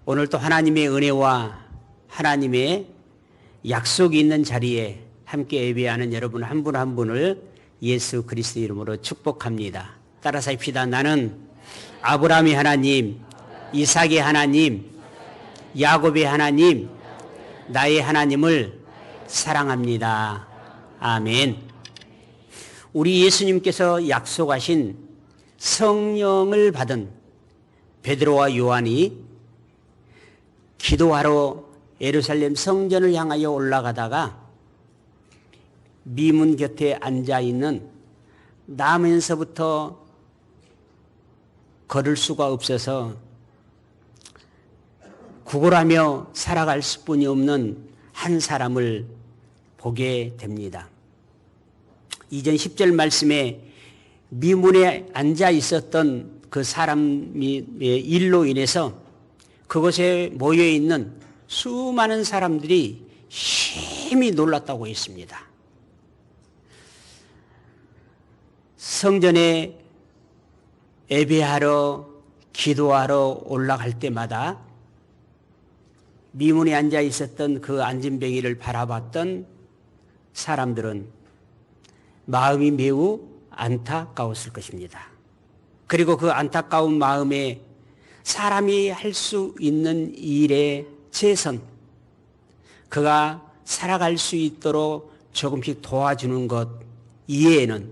오늘도 하나님의 은혜와 하나님의 약속이 있는 자리에 함께 예배하는 여러분 한 분 한 분을 예수 그리스도 이름으로 축복합니다. 따라서 합시다. 나는 아브라함의 하나님, 이삭의 하나님, 야곱의 하나님, 나의 하나님을 사랑합니다. 아멘. 우리 예수님께서 약속하신 성령을 받은 베드로와 요한이 기도하러 예루살렘 성전을 향하여 올라가다가 미문 곁에 앉아있는 나면서부터 걸을 수가 없어서 구걸하며 살아갈 수뿐이 없는 한 사람을 보게 됩니다. 이전 10절 말씀에 미문에 앉아 있었던 그 사람의 일로 인해서 그곳에 모여있는 수많은 사람들이 심히 놀랐다고 했습니다. 성전에 예배하러 기도하러 올라갈 때마다 미문에 앉아 있었던 그 안진뱅이를 바라봤던 사람들은 마음이 매우 안타까웠을 것입니다. 그리고 그 안타까운 마음에 사람이 할 수 있는 일에 최선, 그가 살아갈 수 있도록 조금씩 도와주는 것 이외에는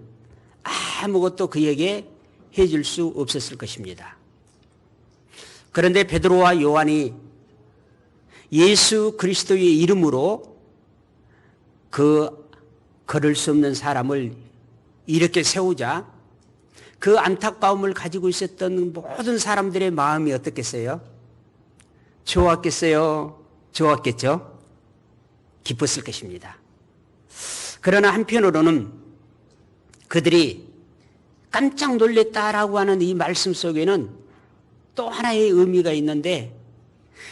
아무것도 그에게 해줄 수 없었을 것입니다. 그런데 베드로와 요한이 예수 그리스도의 이름으로 그 걸을 수 없는 사람을 이렇게 세우자 그 안타까움을 가지고 있었던 모든 사람들의 마음이 어떻겠어요? 좋았겠어요? 좋았겠죠? 기뻤을 것입니다. 그러나 한편으로는 그들이 깜짝 놀랐다라고 하는 이 말씀 속에는 또 하나의 의미가 있는데,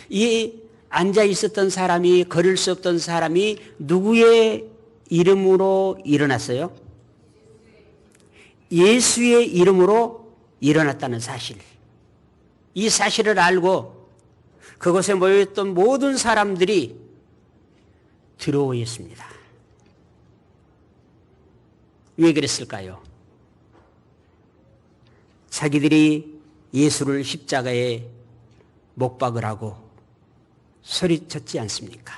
이 앉아 있었던 사람이, 걸을 수 없던 사람이 누구의 이름으로 일어났어요? 예수의 이름으로 일어났다는 사실. 이 사실을 알고 그곳에 모여있던 모든 사람들이 두려워했습니다. 왜 그랬을까요? 자기들이 예수를 십자가에 못 박으라고 하고 소리쳤지 않습니까?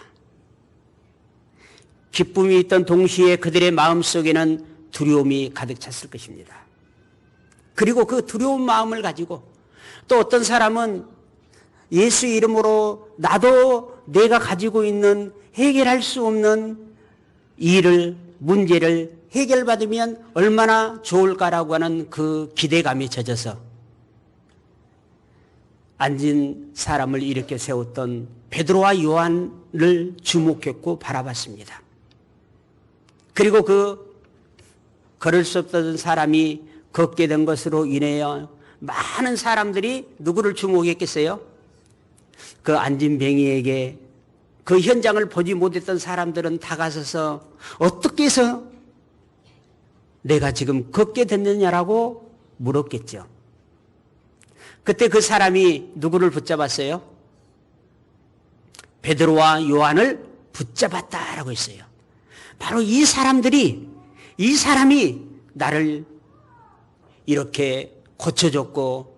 기쁨이 있던 동시에 그들의 마음속에는 두려움이 가득 찼을 것입니다. 그리고 그 두려운 마음을 가지고 또 어떤 사람은 예수 이름으로 나도 내가 가지고 있는 해결할 수 없는 일을, 문제를 해결받으면 얼마나 좋을까라고 하는 그 기대감에 젖어서 앉은 사람을 이렇게 세웠던 베드로와 요한을 주목했고 바라봤습니다. 그리고 그 걸을 수 없던 사람이 걷게 된 것으로 인하여 많은 사람들이 누구를 주목했겠어요? 그 안진뱅이에게 그 현장을 보지 못했던 사람들은 다가서서 어떻게 해서 내가 지금 걷게 됐느냐라고 물었겠죠. 그때 그 사람이 누구를 붙잡았어요? 베드로와 요한을 붙잡았다라고 했어요. 바로 이 사람이 나를 이렇게 고쳐줬고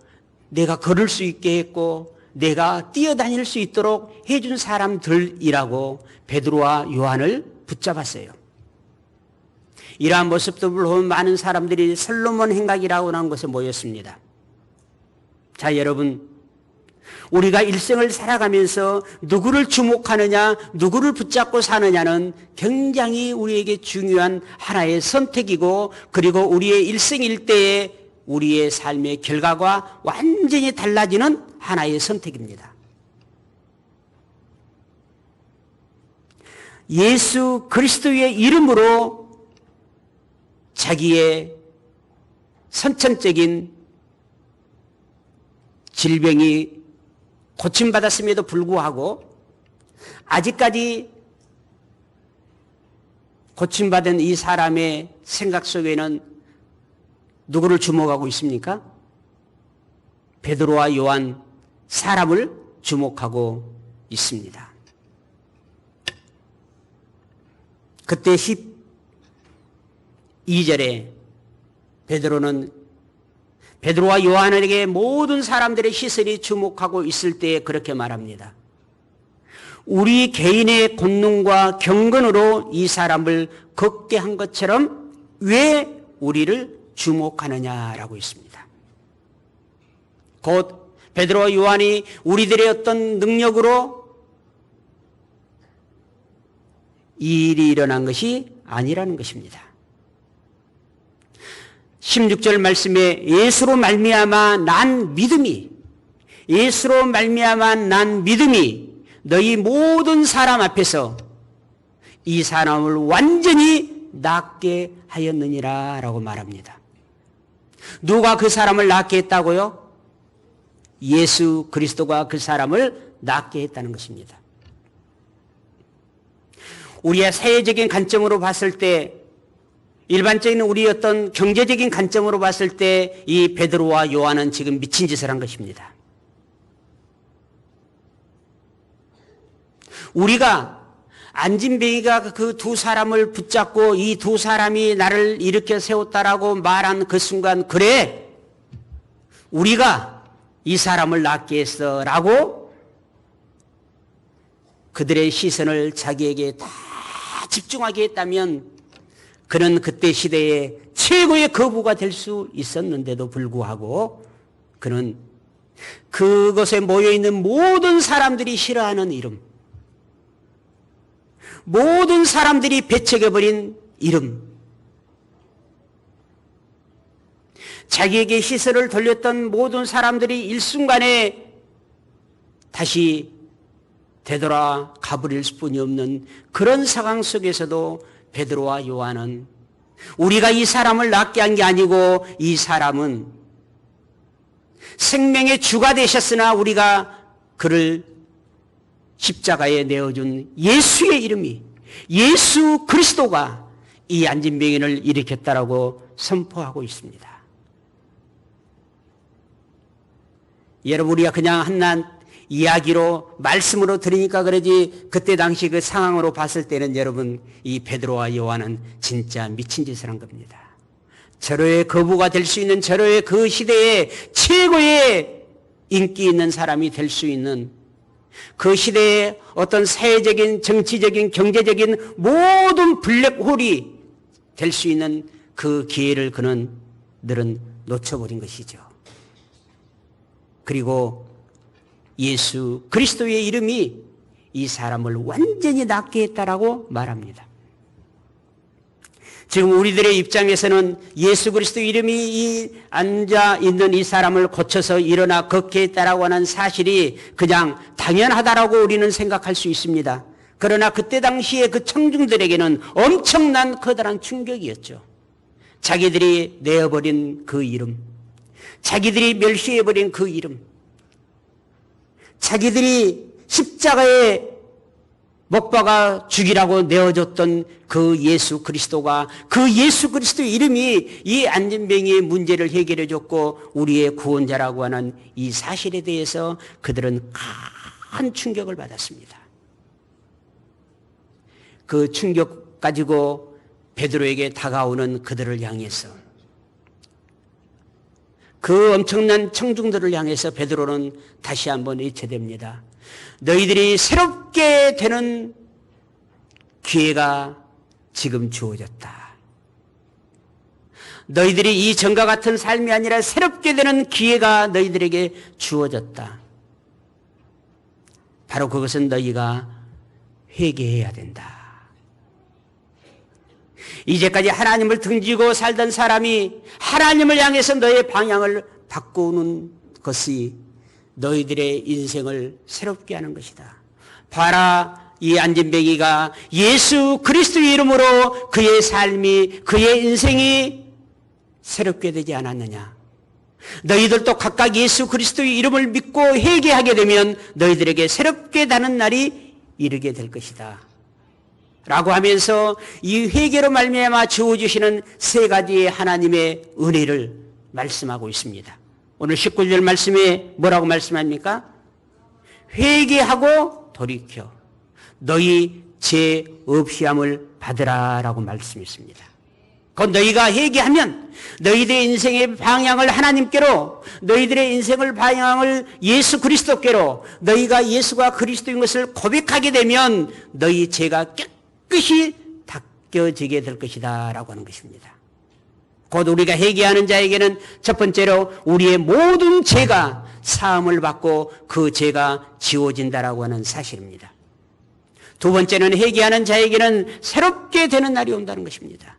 내가 걸을 수 있게 했고 내가 뛰어다닐 수 있도록 해준 사람들이라고 베드로와 요한을 붙잡았어요. 이러한 모습들을 보면 많은 사람들이 솔로몬 행각이라고 하는 곳에 모였습니다. 자, 여러분, 우리가 일생을 살아가면서 누구를 주목하느냐, 누구를 붙잡고 사느냐는 굉장히 우리에게 중요한 하나의 선택이고, 그리고 우리의 일생일대에 우리의 삶의 결과가 완전히 달라지는 하나의 선택입니다. 예수 그리스도의 이름으로 자기의 선천적인 질병이 고침받았음에도 불구하고 아직까지 고침받은 이 사람의 생각 속에는 누구를 주목하고 있습니까? 베드로와 요한 사람을 주목하고 있습니다. 그때 12절에 베드로와 요한에게 모든 사람들의 시선이 주목하고 있을 때에 그렇게 말합니다. 우리 개인의 권능과 경건으로 이 사람을 걷게 한 것처럼 왜 우리를 주목하느냐라고 했습니다. 곧 베드로와 요한이 우리들의 어떤 능력으로 이 일이 일어난 것이 아니라는 것입니다. 16절 말씀에 예수로 말미암아 난 믿음이 너희 모든 사람 앞에서 이 사람을 완전히 낫게 하였느니라 라고 말합니다. 누가 그 사람을 낫게 했다고요? 예수 그리스도가 그 사람을 낫게 했다는 것입니다. 우리의 사회적인 관점으로 봤을 때, 일반적인 우리 어떤 경제적인 관점으로 봤을 때 이 베드로와 요한은 지금 미친 짓을 한 것입니다. 우리가 안진뱅이가 그 두 사람을 붙잡고 이 두 사람이 나를 일으켜 세웠다라고 말한 그 순간, 그래, 우리가 이 사람을 낫게 했어 라고 그들의 시선을 자기에게 다 집중하게 했다면 그는 그때 시대에 최고의 거부가 될 수 있었는데도 불구하고 그는 그곳에 모여있는 모든 사람들이 싫어하는 이름, 모든 사람들이 배척해버린 이름, 자기에게 시선을 돌렸던 모든 사람들이 일순간에 다시 되돌아 가버릴 수뿐이 없는 그런 상황 속에서도 베드로와 요한은 우리가 이 사람을 낫게 한 게 아니고 이 사람은 생명의 주가 되셨으나 우리가 그를 십자가에 내어준 예수의 이름이, 예수 그리스도가 이 안진병인을 일으켰다라고 선포하고 있습니다. 여러분, 우리가 그냥 한낱 이야기로 말씀으로 들으니까 그러지 그때 당시 그 상황으로 봤을 때는 여러분, 이 베드로와 요한은 진짜 미친 짓을 한 겁니다. 절호의 거부가 될 수 있는, 절호의 그 시대에 최고의 인기 있는 사람이 될 수 있는, 그 시대의 어떤 사회적인, 정치적인, 경제적인 모든 블랙홀이 될 수 있는 그 기회를 그들은 놓쳐버린 것이죠. 그리고 예수 그리스도의 이름이 이 사람을 완전히 낫게 했다라고 말합니다. 지금 우리들의 입장에서는 예수 그리스도의 이름이 이 앉아 있는 이 사람을 고쳐서 일어나 걷게 했다라고 하는 사실이 그냥 당연하다라고 우리는 생각할 수 있습니다. 그러나 그때 당시에 그 청중들에게는 엄청난 커다란 충격이었죠. 자기들이 내어버린 그 이름, 자기들이 멸시해버린 그 이름, 자기들이 십자가에 못 박아 죽이라고 내어줬던 그 예수 그리스도가, 그 예수 그리스도의 이름이 이 안진병이의 문제를 해결해 줬고 우리의 구원자라고 하는 이 사실에 대해서 그들은 큰 충격을 받았습니다. 그 충격 가지고 베드로에게 다가오는 그들을 향해서, 그 엄청난 청중들을 향해서 베드로는 다시 한번 외쳐댑니다. 너희들이 새롭게 되는 기회가 지금 주어졌다. 너희들이 이 전과 같은 삶이 아니라 새롭게 되는 기회가 너희들에게 주어졌다. 바로 그것은 너희가 회개해야 된다. 이제까지 하나님을 등지고 살던 사람이 하나님을 향해서 너의 방향을 바꾸는 것이 너희들의 인생을 새롭게 하는 것이다. 봐라, 이 안진뱅이가 예수 그리스도의 이름으로 그의 삶이, 그의 인생이 새롭게 되지 않았느냐. 너희들도 각각 예수 그리스도의 이름을 믿고 회개하게 되면 너희들에게 새롭게 되는 날이 이르게 될 것이다 라고 하면서 이 회개로 말미암아 주어주시는 세 가지의 하나님의 은혜를 말씀하고 있습니다. 오늘 19절 말씀에 뭐라고 말씀합니까? 회개하고 돌이켜 너희 죄 없이함을 받으라라고 말씀했습니다. 곧 너희가 회개하면 너희들의 인생의 방향을 하나님께로, 너희들의 인생을 방향을 예수 그리스도께로, 너희가 예수가 그리스도인 것을 고백하게 되면 너희 죄가 깨끗이 닦여지게 될 것이다 라고 하는 것입니다. 곧 우리가 회개하는 자에게는 첫 번째로 우리의 모든 죄가 사함을 받고 그 죄가 지워진다라고 하는 사실입니다. 두 번째는 회개하는 자에게는 새롭게 되는 날이 온다는 것입니다.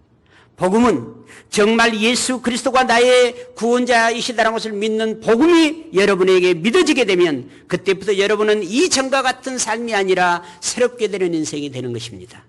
복음은 정말 예수 그리스도가 나의 구원자이시다라는 것을 믿는 복음이 여러분에게 믿어지게 되면 그때부터 여러분은 이전과 같은 삶이 아니라 새롭게 되는 인생이 되는 것입니다.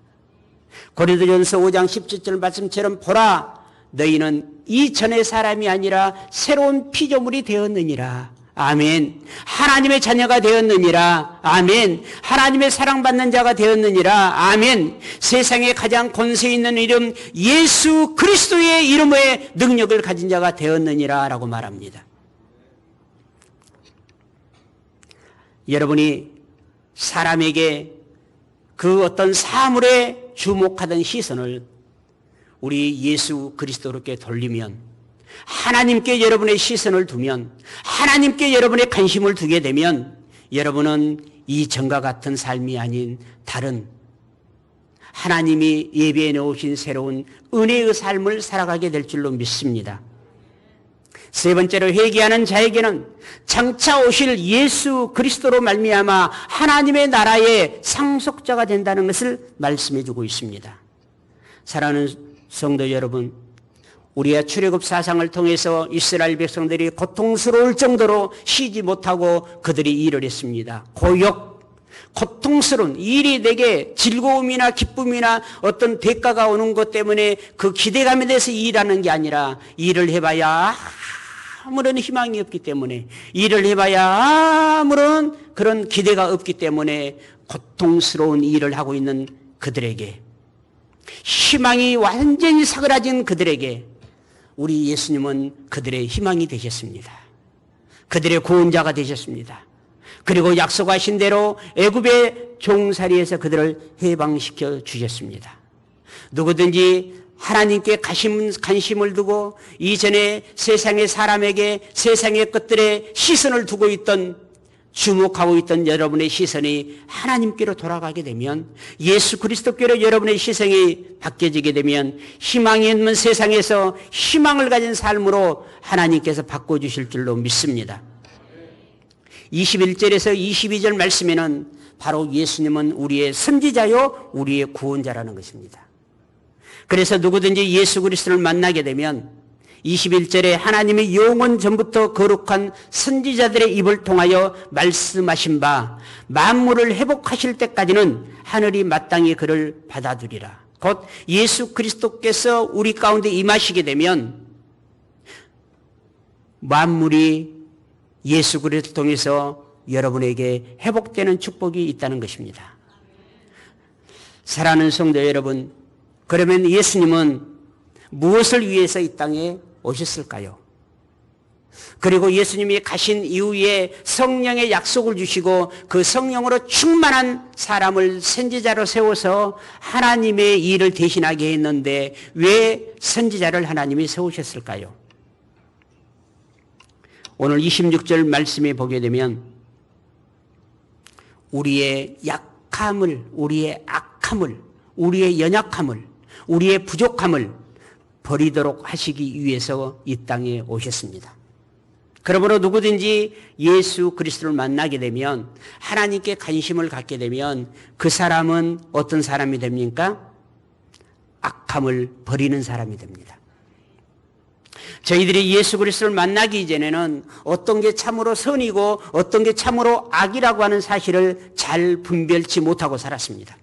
고린도전서 5장 17절 말씀처럼 보라 너희는 이전의 사람이 아니라 새로운 피조물이 되었느니라. 아멘. 하나님의 자녀가 되었느니라. 아멘. 하나님의 사랑받는 자가 되었느니라. 아멘. 세상에 가장 권세 있는 이름 예수 그리스도의 이름의 능력을 가진 자가 되었느니라 라고 말합니다. 여러분이 사람에게 그 어떤 사물에 주목하던 시선을 우리 예수 그리스도께 돌리면, 하나님께 여러분의 시선을 두면, 하나님께 여러분의 관심을 두게 되면 여러분은 이전과 같은 삶이 아닌 다른 하나님이 예비해 놓으신 새로운 은혜의 삶을 살아가게 될 줄로 믿습니다. 세 번째로 회개하는 자에게는 장차 오실 예수 그리스도로 말미암아 하나님의 나라의 상속자가 된다는 것을 말씀해 주고 있습니다. 사랑하는 성도 여러분, 우리가 출애굽 사상을 통해서 이스라엘 백성들이 고통스러울 정도로 쉬지 못하고 그들이 일을 했습니다. 고역, 고통스러운 일이 내게 즐거움이나 기쁨이나 어떤 대가가 오는 것 때문에 그 기대감에 대해서 일하는 게 아니라 일을 해봐야 아무런 희망이 없기 때문에, 일을 해봐야 아무런 그런 기대가 없기 때문에 고통스러운 일을 하고 있는 그들에게, 희망이 완전히 사그라진 그들에게 우리 예수님은 그들의 희망이 되셨습니다. 그들의 구원자가 되셨습니다. 그리고 약속하신 대로 애굽의 종살이에서 그들을 해방시켜 주셨습니다. 누구든지 하나님께 관심을 두고 이전에 세상의 사람에게 세상의 것들에 시선을 두고 있던, 주목하고 있던 여러분의 시선이 하나님께로 돌아가게 되면, 예수 그리스도께로 여러분의 시선이 바뀌어지게 되면 희망이 있는 세상에서 희망을 가진 삶으로 하나님께서 바꿔주실 줄로 믿습니다. 21절에서 22절 말씀에는 바로 예수님은 우리의 선지자요 우리의 구원자라는 것입니다. 그래서 누구든지 예수 그리스도를 만나게 되면 21절에 하나님이 영원 전부터 거룩한 선지자들의 입을 통하여 말씀하신 바 만물을 회복하실 때까지는 하늘이 마땅히 그를 받아들이라. 곧 예수 그리스도께서 우리 가운데 임하시게 되면 만물이 예수 그리스도를 통해서 여러분에게 회복되는 축복이 있다는 것입니다. 사랑하는 성도 여러분, 그러면 예수님은 무엇을 위해서 이 땅에 오셨을까요? 그리고 예수님이 가신 이후에 성령의 약속을 주시고 그 성령으로 충만한 사람을 선지자로 세워서 하나님의 일을 대신하게 했는데 왜 선지자를 하나님이 세우셨을까요? 오늘 26절 말씀에 보게 되면 우리의 약함을, 우리의 악함을, 우리의 연약함을, 우리의 부족함을 버리도록 하시기 위해서 이 땅에 오셨습니다. 그러므로 누구든지 예수 그리스도를 만나게 되면, 하나님께 관심을 갖게 되면 그 사람은 어떤 사람이 됩니까? 악함을 버리는 사람이 됩니다. 저희들이 예수 그리스도를 만나기 이전에는 어떤 게 참으로 선이고 어떤 게 참으로 악이라고 하는 사실을 잘 분별치 못하고 살았습니다.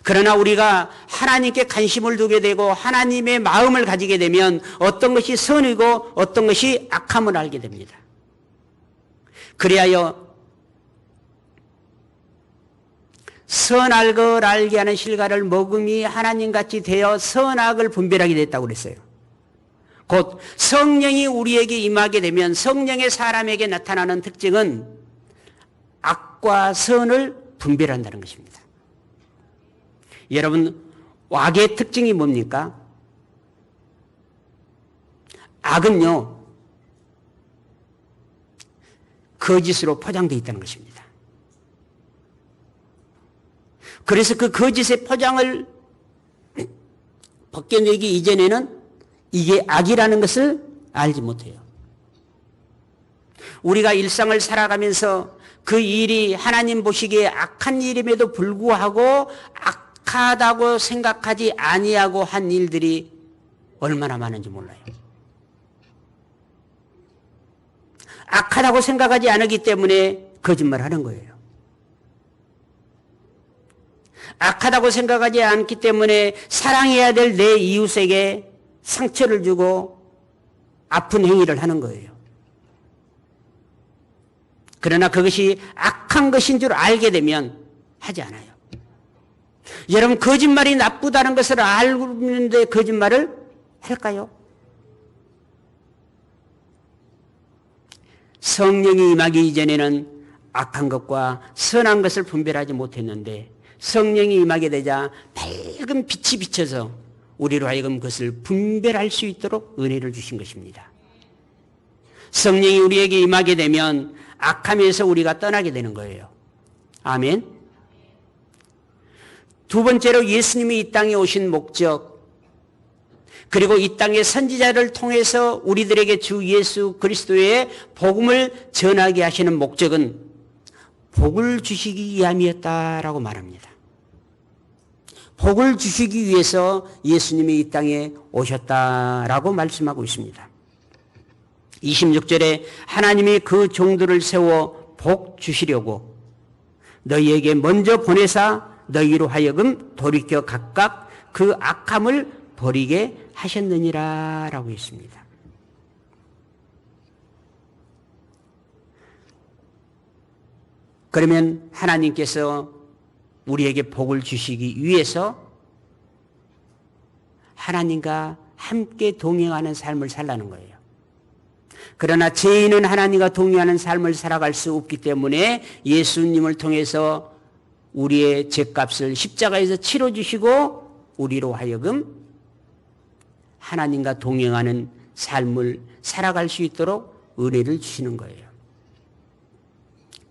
그러나 우리가 하나님께 관심을 두게 되고 하나님의 마음을 가지게 되면 어떤 것이 선이고 어떤 것이 악함을 알게 됩니다. 그리하여 선악을 알게 하는 실과를 먹음이 하나님같이 되어 선악을 분별하게 됐다고 그랬어요. 곧 성령이 우리에게 임하게 되면 성령의 사람에게 나타나는 특징은 악과 선을 분별한다는 것입니다. 여러분, 악의 특징이 뭡니까? 악은요, 거짓으로 포장되어 있다는 것입니다. 그래서 그 거짓의 포장을 벗겨내기 이전에는 이게 악이라는 것을 알지 못해요. 우리가 일상을 살아가면서 그 일이 하나님 보시기에 악한 일임에도 불구하고 악하다고 생각하지 아니하고 한 일들이 얼마나 많은지 몰라요. 악하다고 생각하지 않기 때문에 거짓말하는 거예요. 악하다고 생각하지 않기 때문에 사랑해야 될 내 이웃에게 상처를 주고 아픈 행위를 하는 거예요. 그러나 그것이 악한 것인 줄 알게 되면 하지 않아요. 여러분, 거짓말이 나쁘다는 것을 알고 있는데 거짓말을 할까요? 성령이 임하기 이전에는 악한 것과 선한 것을 분별하지 못했는데 성령이 임하게 되자 밝은 빛이 비쳐서 우리로 하여금 그것을 분별할 수 있도록 은혜를 주신 것입니다. 성령이 우리에게 임하게 되면 악함에서 우리가 떠나게 되는 거예요. 아멘. 두 번째로 예수님이 이 땅에 오신 목적, 그리고 이 땅의 선지자를 통해서 우리들에게 주 예수 그리스도의 복음을 전하게 하시는 목적은 복을 주시기 위함이었다라고 말합니다. 복을 주시기 위해서 예수님이 이 땅에 오셨다라고 말씀하고 있습니다. 26절에 하나님이 그 종들을 세워 복 주시려고 너희에게 먼저 보내사 너희로 하여금 돌이켜 각각 그 악함을 버리게 하셨느니라 라고 했습니다. 그러면 하나님께서 우리에게 복을 주시기 위해서 하나님과 함께 동행하는 삶을 살라는 거예요. 그러나 죄인은 하나님과 동행하는 삶을 살아갈 수 없기 때문에 예수님을 통해서 우리의 죄값을 십자가에서 치러주시고 우리로 하여금 하나님과 동행하는 삶을 살아갈 수 있도록 은혜를 주시는 거예요.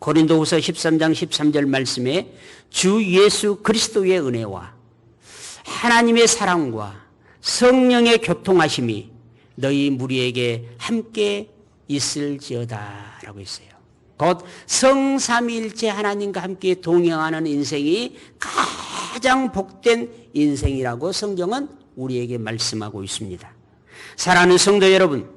고린도후서 13장 13절 말씀에 주 예수 그리스도의 은혜와 하나님의 사랑과 성령의 교통하심이 너희 무리에게 함께 있을지어다 라고 했어요. 곧 성삼위일체 하나님과 함께 동행하는 인생이 가장 복된 인생이라고 성경은 우리에게 말씀하고 있습니다. 사랑하는 성도 여러분,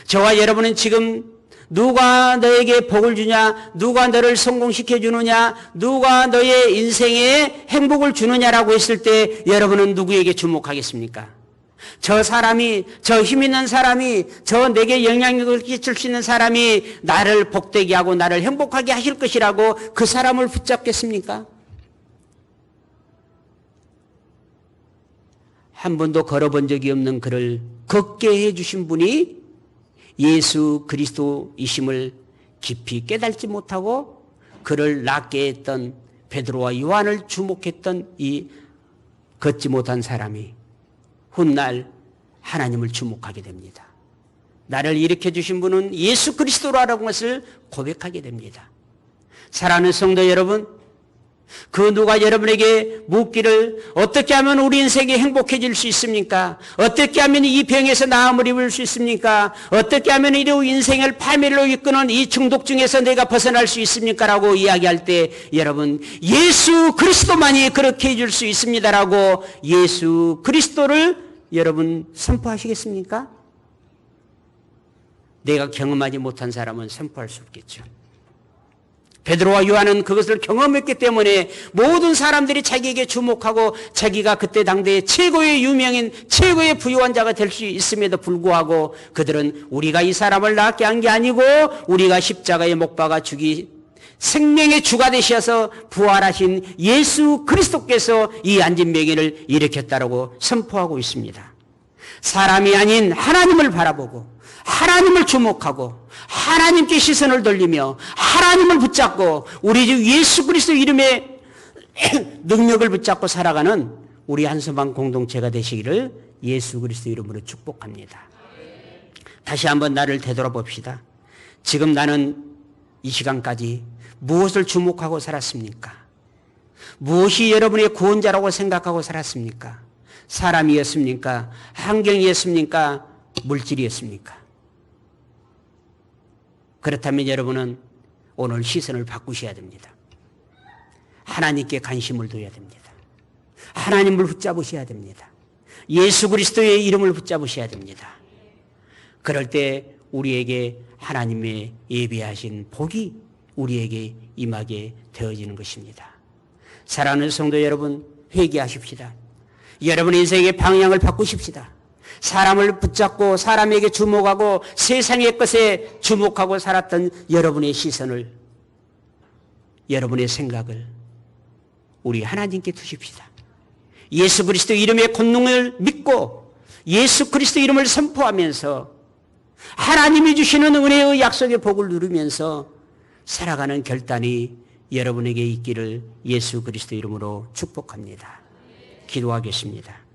저와 여러분은 지금 누가 너에게 복을 주냐, 누가 너를 성공시켜 주느냐, 누가 너의 인생에 행복을 주느냐라고 했을 때 여러분은 누구에게 주목하겠습니까? 저 사람이, 저 힘 있는 사람이, 저 내게 영향력을 끼칠 수 있는 사람이 나를 복되게 하고 나를 행복하게 하실 것이라고 그 사람을 붙잡겠습니까? 한 번도 걸어본 적이 없는 그를 걷게 해주신 분이 예수 그리스도이심을 깊이 깨닫지 못하고 그를 낫게 했던 베드로와 요한을 주목했던 이 걷지 못한 사람이 훗날 하나님을 주목하게 됩니다. 나를 일으켜 주신 분은 예수 그리스도라는 것을 고백하게 됩니다. 사랑하는 성도 여러분, 그 누가 여러분에게 묻기를 어떻게 하면 우리 인생이 행복해질 수 있습니까? 어떻게 하면 이 병에서 나음을 입을 수 있습니까? 어떻게 하면 이 인생을 파멸로 이끄는 이 중독증에서 내가 벗어날 수 있습니까? 라고 이야기할 때 여러분, 예수 그리스도만이 그렇게 해줄 수 있습니다라고 예수 그리스도를 여러분 선포하시겠습니까? 내가 경험하지 못한 사람은 선포할 수 없겠죠. 베드로와 요한은 그것을 경험했기 때문에 모든 사람들이 자기에게 주목하고 자기가 그때 당대의 최고의 유명인, 최고의 부유한 자가 될 수 있음에도 불구하고 그들은 우리가 이 사람을 낫게 한 게 아니고 우리가 십자가에 못 박아 죽이 생명의 주가 되셔서 부활하신 예수 그리스도께서 이 안진병인을 일으켰다라고 선포하고 있습니다. 사람이 아닌 하나님을 바라보고 하나님을 주목하고 하나님께 시선을 돌리며 하나님을 붙잡고 우리 주 예수 그리스도 이름의 능력을 붙잡고 살아가는 우리 한서방 공동체가 되시기를 예수 그리스도 이름으로 축복합니다. 다시 한번 나를 되돌아봅시다. 지금 나는 이 시간까지 무엇을 주목하고 살았습니까? 무엇이 여러분의 구원자라고 생각하고 살았습니까? 사람이었습니까? 환경이었습니까? 물질이었습니까? 그렇다면 여러분은 오늘 시선을 바꾸셔야 됩니다. 하나님께 관심을 둬야 됩니다. 하나님을 붙잡으셔야 됩니다. 예수 그리스도의 이름을 붙잡으셔야 됩니다. 그럴 때 우리에게 하나님의 예비하신 복이 우리에게 임하게 되어지는 것입니다. 사랑하는 성도 여러분, 회개하십시다. 여러분의 인생의 방향을 바꾸십시다. 사람을 붙잡고 사람에게 주목하고 세상의 것에 주목하고 살았던 여러분의 시선을, 여러분의 생각을 우리 하나님께 두십시다. 예수 그리스도 이름의 권능을 믿고 예수 그리스도 이름을 선포하면서 하나님이 주시는 은혜의 약속의 복을 누리면서 살아가는 결단이 여러분에게 있기를 예수 그리스도 이름으로 축복합니다. 기도하겠습니다.